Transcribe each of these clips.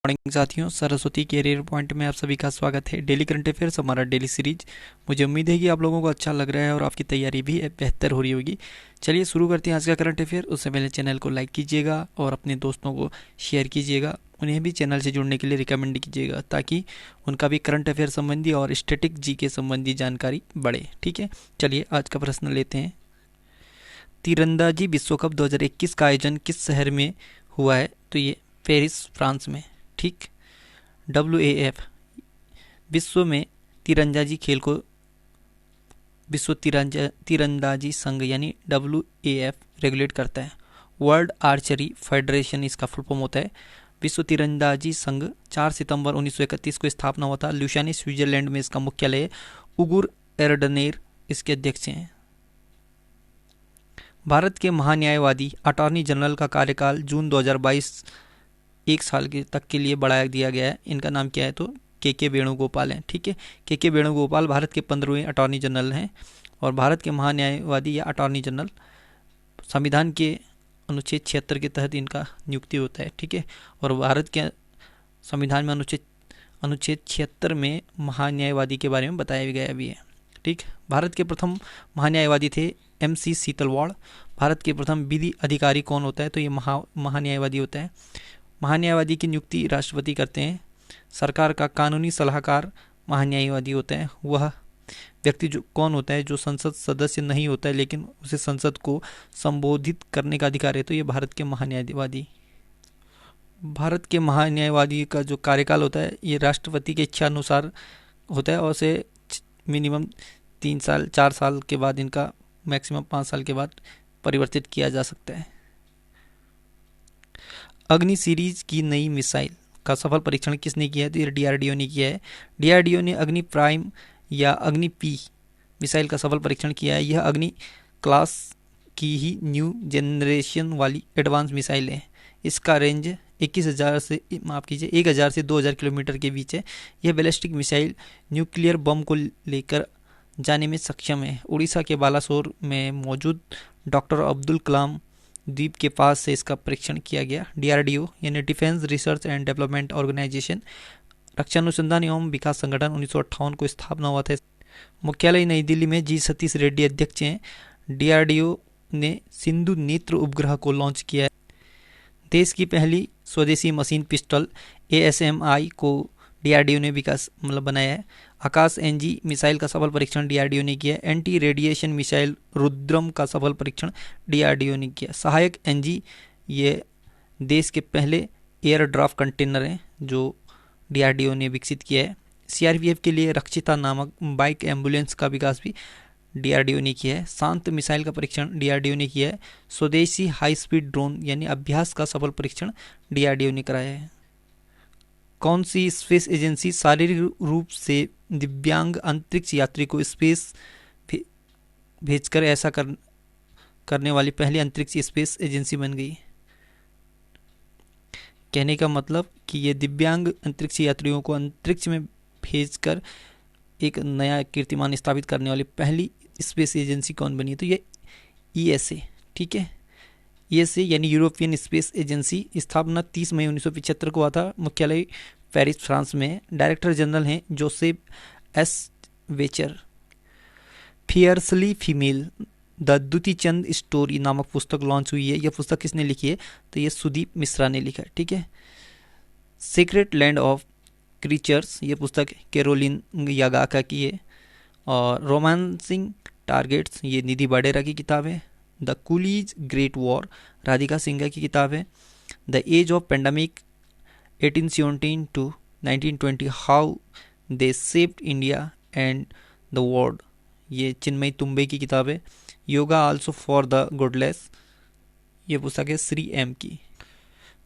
Morning साथियों, Saraswati career point में आप सभी का स्वागत है। डेली करंट अफेयर्स हमारा डेली सीरीज। मुझे उम्मीद है कि आप लोगों को अच्छा लग रहा है और आपकी तैयारी भी बेहतर हो रही होगी। चलिए शुरू करते हैं आज का करंट अफेयर। उससे पहले चैनल को लाइक कीजिएगा और अपने दोस्तों को शेयर कीजिएगा। उन्हें भी चैनल से जुड़ने के लिए रिकमेंड कीजिएगा ताकि उनका भी करंट अफेयर संबंधी और स्टैटिक जीके संबंधी जानकारी बढ़े। ठीक है, चलिए आज का प्रश्न लेते हैं। तीरंदाजी विश्व कप 2021 का आयोजन किस शहर में हुआ है? तो ये पेरिस, फ्रांस में। ठीक। WAF विश्व में तीरंदाजी खेल को विश्व तीरंदाजी संघ यानी WAF रेगुलेट करता है। वर्ल्ड आर्चरी फेडरेशन इसका फुल फॉर्म होता है। विश्व तीरंदाजी संघ 4 सितंबर 1931 को स्थापना हुआ था। ल्यूशानी, स्विट्जरलैंड में इसका मुख्यालय है। उगुर एरडनेर इसके अध्यक्ष हैं। भारत के महान्यायवादी अटॉर्नी जनरल का कार्यकाल जून 2022 एक साल के तक के लिए बढ़ाया दिया गया है। इनका नाम क्या है? तो के वेणुगोपाल हैं। ठीक है, के वेणुगोपाल भारत के 15वें अटॉर्नी जनरल हैं और भारत के महान्यायवादी या अटॉर्नी जनरल संविधान के अनुच्छेद 76 के तहत इनका नियुक्ति होता है। ठीक है, और भारत के संविधान में अनुच्छेद 76 में महान्यायवादी के बारे में बताया गया भी है। ठीक, भारत के प्रथम महान्यायवादी थे MC सीतलवाड़। भारत के प्रथम विधि अधिकारी कौन होता है? तो ये महान्यायवादी होता है। महान्यायवादी की नियुक्ति राष्ट्रपति करते हैं। सरकार का कानूनी सलाहकार महान्यायवादी होता है। वह व्यक्ति जो कौन होता है? जो संसद सदस्य नहीं होता है लेकिन उसे संसद को संबोधित करने का अधिकार है। तो ये भारत के महान्यायवादी। भारत के महान्यायवादी का जो कार्यकाल होता है ये राष्ट्रपति के इच्छा अनुसार होता है और उसे मिनिमम 4 साल के बाद, इनका मैक्सिमम 5 साल के बाद परिवर्तित किया जा सकता है। अग्नि सीरीज की नई मिसाइल का सफल परीक्षण किसने किया है? तो ये DRDO ने किया है। DRDO ने अग्नि प्राइम या अग्नि P मिसाइल का सफल परीक्षण किया है। यह अग्नि क्लास की ही न्यू जनरेशन वाली एडवांस मिसाइल है। इसका रेंज 1000 से 2000 किलोमीटर के बीच है। यह बैलिस्टिक मिसाइल न्यूक्लियर बम को लेकर जाने में सक्षम है। उड़ीसा के बालासोर में मौजूद डॉक्टर अब्दुल कलाम द्वीप के पास से इसका परीक्षण किया गया। DRDO यानी defence research and development organisation, रक्षा अनुसंधान एवं विकास संगठन 1958 को स्थापना हुआ था। मुख्यालय नई दिल्ली में। G सतीश रेड्डी अध्यक्ष हैं। DRDO ने सिंधु नेत्र उपग्रह को लॉन्च किया है। देश की पहली स्वदेशी मशीन पिस्टल ASMI को DRDO ने बनाया है। आकाश NG मिसाइल का सफल परीक्षण DRDO ने किया। एंटी रेडिएशन मिसाइल रुद्रम का सफल परीक्षण DRDO ने किया। सहायक NG ये देश के पहले एयर ड्राफ्ट कंटेनर हैं जो DRDO ने विकसित किया है। CRPF के लिए रक्षिता नामक बाइक एम्बुलेंस का विकास भी DRDO ने किया है। शांत मिसाइल का परीक्षण DRDO ने किया है। स्वदेशी हाई स्पीड ड्रोन यानी अभ्यास का सफल परीक्षण DRDO ने कराया है। कौन सी स्पेस एजेंसी शारीरिक रूप से दिव्यांग अंतरिक्ष यात्री को स्पेस भेजकर ऐसा करने वाली पहली अंतरिक्ष स्पेस एजेंसी बन गई? कहने का मतलब कि ये दिव्यांग अंतरिक्ष यात्रियों को अंतरिक्ष में भेजकर एक नया कीर्तिमान स्थापित करने वाली पहली स्पेस एजेंसी कौन बनी है? तो ये ESA। ठीक है, ESA यानी यूरोपियन स्पेस एजेंसी। स्थापना 30 मई 1975 को हुआ था। मुख्यालय पेरिस, फ्रांस में। डायरेक्टर जनरल हैं जोसेफ S वेचर। Fiercely female the Dutee Chand story नामक पुस्तक लॉन्च हुई है। यह पुस्तक किसने लिखी है? तो ये सुदीप मिश्रा ने लिखा है। ठीक है, सीक्रेट लैंड ऑफ क्रीचर्स ये पुस्तक कैरोलिन यागाका की है। और रोमांसिंग टारगेट्स ये निधि बाडेरा की किताब है। The coolie's great war Radhika Singha की किताब है। The age of pandemic 1817 to 1920 how they saved India and the world ये चिन्मयी तुम्बे की किताब है। Yoga also for the godless ये पुस्तक है श्री M की।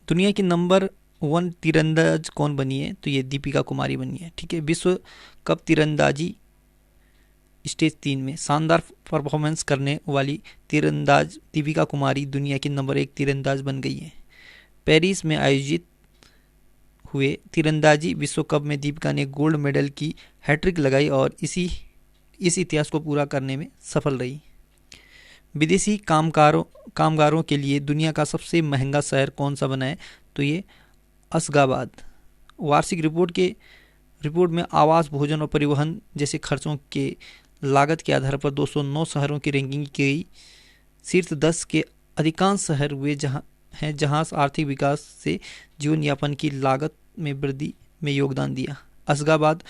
दुनिया की नंबर 1 तीरंदाज कौन बनी है? तो ये दीपिका कुमारी बनी है। ठीक है, विश्व कप तीरंदाजी स्टेज 3 में शानदार परफॉर्मेंस करने वाली तीरंदाज दीपिका कुमारी दुनिया की नंबर 1 तीरंदाज बन गई है। पेरिस में आयोजित हुए तीरंदाजी विश्व कप में दीपिका ने गोल्ड मेडल की हैट्रिक लगाई और इस इतिहास को पूरा करने में सफल रही। विदेशी कामगारों के लिए दुनिया का सबसे महंगा शहर कौन सा बना है? तो ये अशगाबाद वार्षिक रिपोर्ट में आवास, भोजन और परिवहन जैसे खर्चों के लागत के आधार पर 209 शहरों की रैंकिंग की गई। शीर्ष 10 के अधिकांश शहर वे जहां आर्थिक विकास से जीवन यापन की लागत में वृद्धि में योगदान दिया। अशगाबाद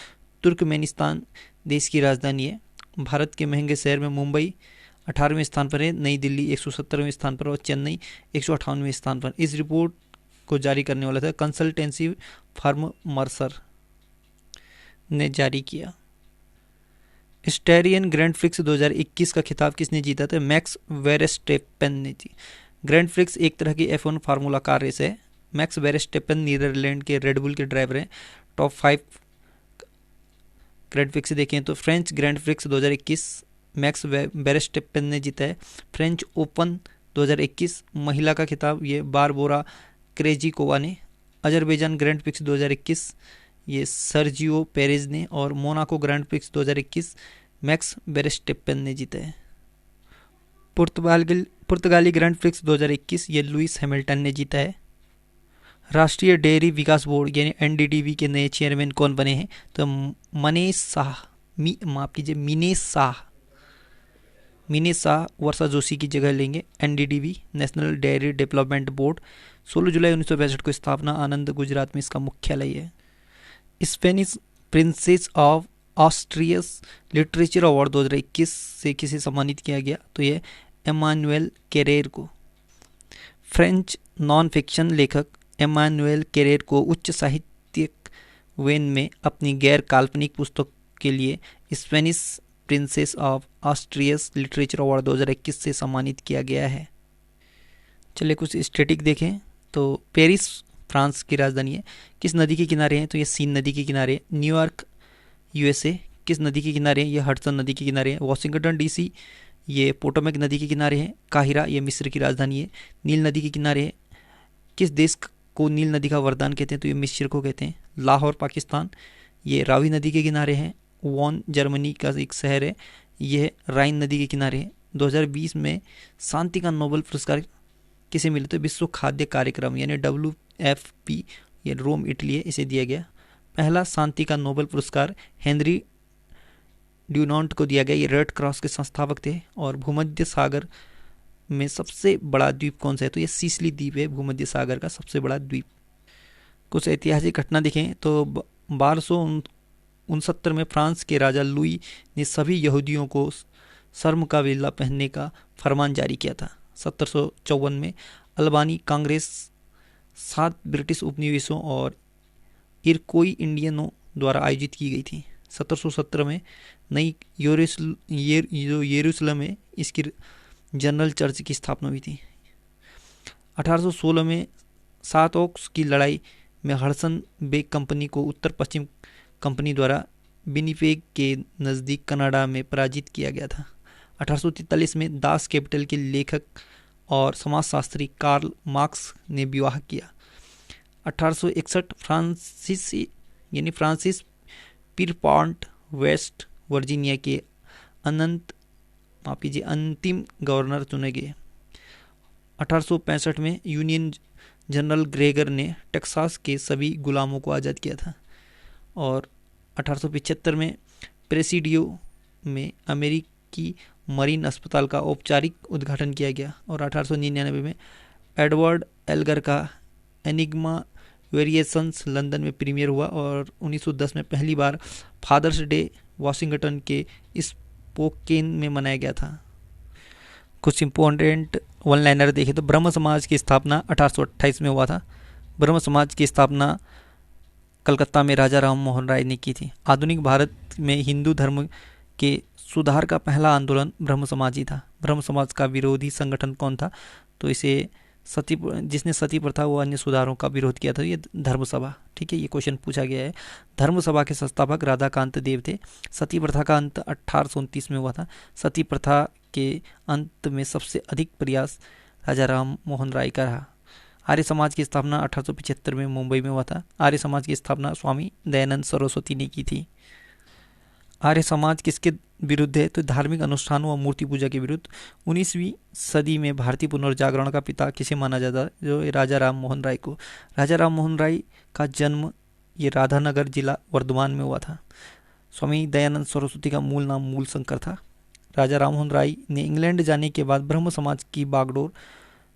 तुर्कमेनिस्तान देश की राजधानी है। भारत के महंगे शहर में मुंबई 18वें स्थान पर है, नई दिल्ली 117वें स्थान पर और चेन्नई 158वें स्थान पर। इस रिपोर्ट को जारी करने वाला था कंसल्टेंसी फर्म मर्सर ने जारी किया। स्टेरियन ग्रैंड प्रिक्स 2021 का खिताब किसने जीता था? मैक्स वेरस्टेपेन ने जी। ग्रैंड प्रिक्स एक तरह की F1 फार्मूला कार रेस है। मैक्स वेरस्टेपेन नीदरलैंड के रेडबुल के ड्राइवर हैं। टॉप 5 ग्रैंड प्रिक्स देखें तो फ्रेंच ग्रैंड प्रिक्स 2021 मैक्स वेरस्टेपेन ने जीता है। फ्रेंच ओपन 2021 महिला का खिताब ये बारबोरा क्रेजिकोवा ने। अजरबैजान ग्रैंड प्रिक्स 2021 ये सर्जियो पेरेज ने। और मोनाको ग्रैंड प्रिक्स 2021 मैक्स वेरस्टेपेन ने जीता है। पुर्तगाली ग्रैंड प्रिक्स 2021 ये लुइस हैमिल्टन ने जीता है। राष्ट्रीय डेयरी विकास बोर्ड यानी NDDB के नए चेयरमैन कौन बने हैं? तो मिनेश शाह वर्षा जोशी की जगह लेंगे। NDDB national dairy development board 16 जुलाई 1965 को स्थापना, आनंद गुजरात में इसका मुख्यालय है। Spanish princess of Asturias literature award 2021 से किसे सम्मानित किया गया? तो ये एमानुएल कैरेर को। फ्रेंच नॉन फिक्शन लेखक एमानुएल कैरेर को उच्च साहित्यिक वेन में अपनी गैर काल्पनिक पुस्तक के लिए Spanish princess of Asturias literature award 2021 से सम्मानित किया गया है। चलिए कुछ स्टैटिक देखें तो पेरिस फ्रांस की राजधानी है। किस नदी के किनारे हैं? तो ये सीन नदी के किनारे है। न्यूयॉर्क USA किस नदी के किनारे है? ये हडसन नदी के किनारे है। वाशिंगटन DC ये पोटोमेक नदी के किनारे है। काहिरा ये मिस्र की राजधानी है। नील नदी के किनारे है। किस देश को नील नदी का वरदान कहते हैं? तो ये मिस्र को कहते हैं। लाहौर पाकिस्तान ये रावी नदी के किनारे है। वॉन जर्मनी का एक शहर है, यह राइन नदी के किनारे है। 2020 में शांति का नोबेल पुरस्कार किसे मिले? तो विश्व खाद्य कार्यक्रम यानी WFP ये रोम इटली है, इसे दिया गया। पहला शांति का नोबेल पुरस्कार हेनरी ड्यूनांट को दिया गया। ये रेड क्रॉस के संस्थापक थे। और भूमध्य सागर में सबसे बड़ा द्वीप कौन सा है? तो ये सिसिली द्वीप है, भूमध्य सागर का सबसे बड़ा द्वीप। कुछ ऐतिहासिक घटना देखें तो 1269 में फ्रांस के राजा लुई ने सभी यहूदियों को शर्म का वेला पहनने का फरमान जारी किया था। 1754 में अल्बानी कांग्रेस 7 ब्रिटिश उपनिवेशों और इरकोई इंडियनों द्वारा आयोजित की गई थी। 1717 में नई यरूशलेम में इसकी जनरल चर्च की स्थापना हुई थी। 1816 में 7 ओक्स की लड़ाई में हडसन बे कंपनी को उत्तर पश्चिम कंपनी द्वारा विनिपेग के नज़दीक कनाडा में पराजित किया गया था। 1843 में दास कैपिटल के लेखक और समाजशास्त्री कार्ल मार्क्स ने विवाह किया। 1861 फ्रांसिस पिरपॉन्ट वेस्ट वर्जीनिया के अंतिम गवर्नर चुने गए। 1865 में यूनियन जनरल ग्रेगर ने टेक्सास के सभी गुलामों को आज़ाद किया था। और 1875 में प्रेसिडियो में अमेरिकी मरीन अस्पताल का औपचारिक उद्घाटन किया गया। और 1899 में एडवर्ड एल्गर का एनिग्मा वेरिएशंस लंदन में प्रीमियर हुआ। और 1910 में पहली बार फादर्स डे वाशिंगटन के स्पोकेन में मनाया गया था। कुछ इंपॉर्टेंट वन लाइनर देखें तो ब्रह्म समाज की स्थापना 1828 में हुआ था। ब्रह्म समाज की स्थापना कलकत्ता में राजा राम मोहन राय ने की थी। आधुनिक भारत में हिंदू धर्म के सुधार का पहला आंदोलन ब्रह्म समाज ही था। ब्रह्म समाज का विरोधी संगठन कौन था? तो इसे जिसने सती प्रथा व अन्य सुधारों का विरोध किया था, ये धर्म सभा। ठीक है, ये क्वेश्चन पूछा गया है। धर्म सभा के संस्थापक राधाकांत देव थे। सती प्रथा का अंत 1829 में हुआ था। सती प्रथा के अंत में सबसे अधिक प्रयास राजा राम मोहन राय का रहा। आर्य समाज की स्थापना 1875 में मुंबई में हुआ था। आर्य समाज की स्थापना स्वामी दयानंद सरस्वती ने की थी। आर्य समाज किसके विरुद्ध है? तो धार्मिक अनुष्ठानों और मूर्ति पूजा के विरुद्ध। 19वीं सदी में भारतीय पुनर्जागरण का पिता किसे माना जाता है? जो राजा राम मोहन राय को। राजा राम मोहन राय का जन्म ये राधानगर जिला वर्धमान में हुआ था। स्वामी दयानंद सरस्वती का मूल नाम मूलशंकर था। राजा राममोहन राय ने इंग्लैंड जाने के बाद ब्रह्म समाज की बागडोर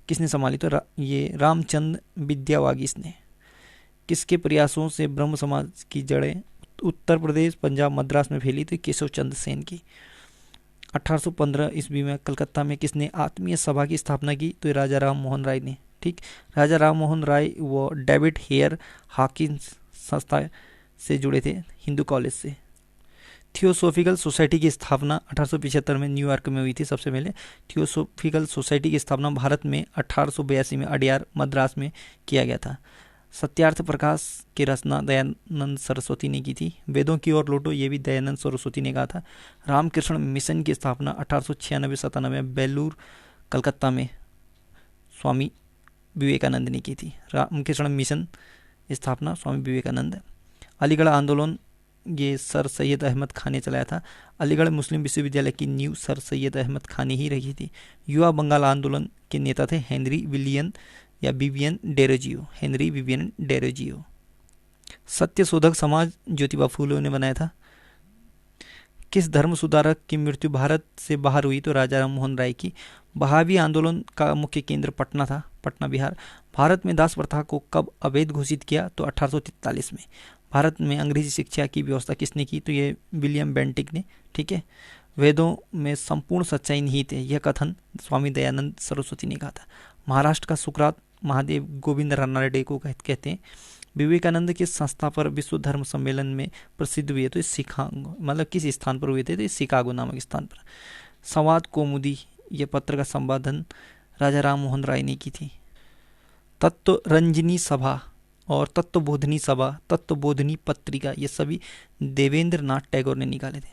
किसने संभाली? तो ये रामचंद विद्यावागीश ने। किसके प्रयासों से ब्रह्म समाज की जड़ें उत्तर प्रदेश, पंजाब, मद्रास में फैली? तो केशव चंद्र सेन की। 1815 ईस्वी में कलकत्ता में किसने आत्मीय सभा की स्थापना की? तो राजा राम मोहन राय ने। ठीक, राजा राम मोहन राय वो डेविड हेयर हॉकिंस संस्था से जुड़े थे, हिंदू कॉलेज से। थियोसोफिकल सोसाइटी की स्थापना 1875 में न्यूयॉर्क में हुई थी। सबसे पहले थियोसोफिकल सोसाइटी की स्थापना भारत में 1882 में अडियार, मद्रास में किया गया था। सत्यार्थ प्रकाश की रचना दयानंद सरस्वती ने की थी। वेदों की ओर लौटो, ये भी दयानंद सरस्वती ने कहा था। रामकृष्ण मिशन की स्थापना 1896-97 में बेलूर, कलकत्ता में स्वामी विवेकानंद ने की थी। रामकृष्ण मिशन स्थापना स्वामी विवेकानंद। अलीगढ़ आंदोलन ये सर सैयद अहमद खान ने चलाया था। अलीगढ़ मुस्लिम विश्वविद्यालय की नींव सर सैयद अहमद खान ने ही रखी थी। युवा बंगाल आंदोलन के नेता थे हेनरी विलियन या Vivian Derozio, Henry Vivian Derozio. सत्य शोधक समाज ज्योतिबा फूले ने बनाया था। किस धर्म सुधारक की मृत्यु भारत से बाहर हुई? तो राजा राम मोहन राय की। बहावी आंदोलन का मुख्य केंद्र पटना था, पटना बिहार। भारत में दास प्रथा को कब अवैध घोषित किया? तो 1843 में। भारत में अंग्रेजी शिक्षा की व्यवस्था किसने की? तो ये विलियम बेंटिक ने। ठीक है। वेदों में संपूर्ण सच्चाई निहित है, यह कथन स्वामी दयानंद सरस्वती ने कहा था। महाराष्ट्र का सुकरात महादेव गोविंद रानाडे को कहते हैं। विवेकानंद के संस्था पर विश्व धर्म सम्मेलन में प्रसिद्ध हुए तो शिकागो, मतलब किस स्थान पर हुए थे? तो शिकागो नामक स्थान पर। संवाद कौमुदी ये पत्र का संपादन राजा राम मोहन राय ने की थी। तत्व रंजनी सभा और तत्वबोधनी सभा, तत्वबोधनी पत्रिका, ये सभी देवेंद्र नाथ टैगोर ने निकाले थे।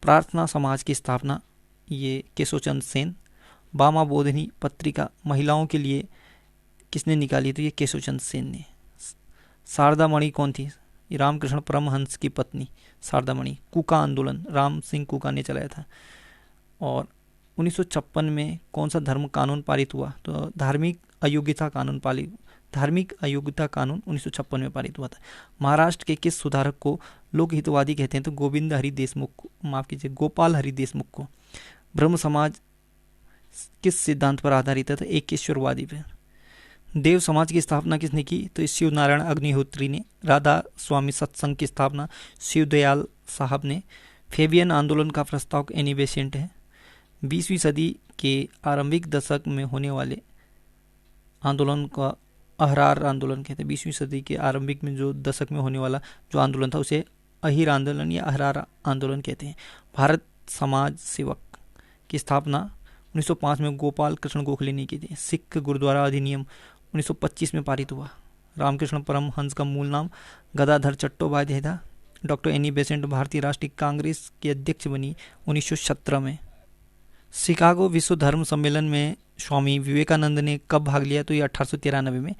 प्रार्थना समाज की स्थापना ये केशवचंद्र सेन। बामा बोधनी पत्रिका महिलाओं के लिए किसने निकाली? तो ये केशवचंद्र सेन ने। शारदा मणि कौन थी? रामकृष्ण परमहंस की पत्नी शारदा मणि। कूका आंदोलन राम सिंह कूका ने चलाया था। और 1956 में कौन सा धर्म कानून पारित हुआ? तो धार्मिक अयोग्यता कानून 1956 में पारित हुआ था। महाराष्ट्र के किस सुधारक को लोकहितवादी कहते हैं? तो गोविंद हरि देशमुख को, माफ कीजिए गोपाल हरि देशमुख को। ब्रह्म समाज किस सिद्धांत पर आधारित है? तो एकेश्वरवादी पर। देव समाज की स्थापना किसने की? तो शिव नारायण अग्निहोत्री ने। राधा स्वामी सत्संग की स्थापना शिवदयाल साहब ने। फेबियन आंदोलन का प्रस्तावक एनी बेसेंट है। 20वीं सदी के आरंभिक दशक में होने वाले आंदोलन का अहरार आंदोलन कहते हैं। 20वीं सदी के आरंभिक में जो दशक में होने वाला जो आंदोलन था उसे अहिर आंदोलन या अहरार आंदोलन कहते हैं। भारत समाज सेवक की स्थापना 1905 में गोपाल कृष्ण गोखले ने की थी। सिख गुरुद्वारा अधिनियम 1925 में पारित हुआ। रामकृष्ण परमहंस का मूल नाम गदाधर चट्टोपाध्याय था। डॉक्टर एनी बेसेंट भारतीय राष्ट्रीय कांग्रेस की अध्यक्ष बनी 1917 में। शिकागो विश्व धर्म सम्मेलन में स्वामी विवेकानंद ने कब भाग लिया? तो ये 1893 में।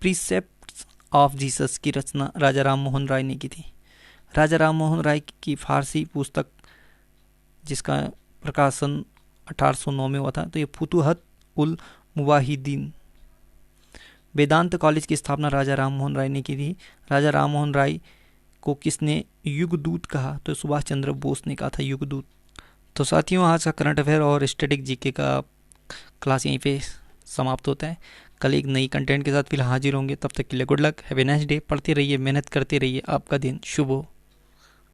प्रीसेप्ट्स ऑफ जीसस की रचना राजा राम मोहन राय ने की थी। राजा राम मोहन राय की फारसी पुस्तक जिसका प्रकाशन 1809 में हुआ था तो ये फुतुहत उल मुवाहिदीन। वेदांत कॉलेज की स्थापना राजा राम मोहन राय ने की थी। राजा राम मोहन राय को किसने युगदूत कहा? तो सुभाष चंद्र बोस ने कहा था युगदूत। तो साथियों, आज का करंट अफेयर और स्टैटिक जीके का क्लास यहीं पे समाप्त होता है। कल एक नई कंटेंट के साथ फिर हाजिर होंगे। तब तक के लिए good luck, have a nice day. पढ़ते रहिए, मेहनत करते रहिए। आपका दिन शुभ हो।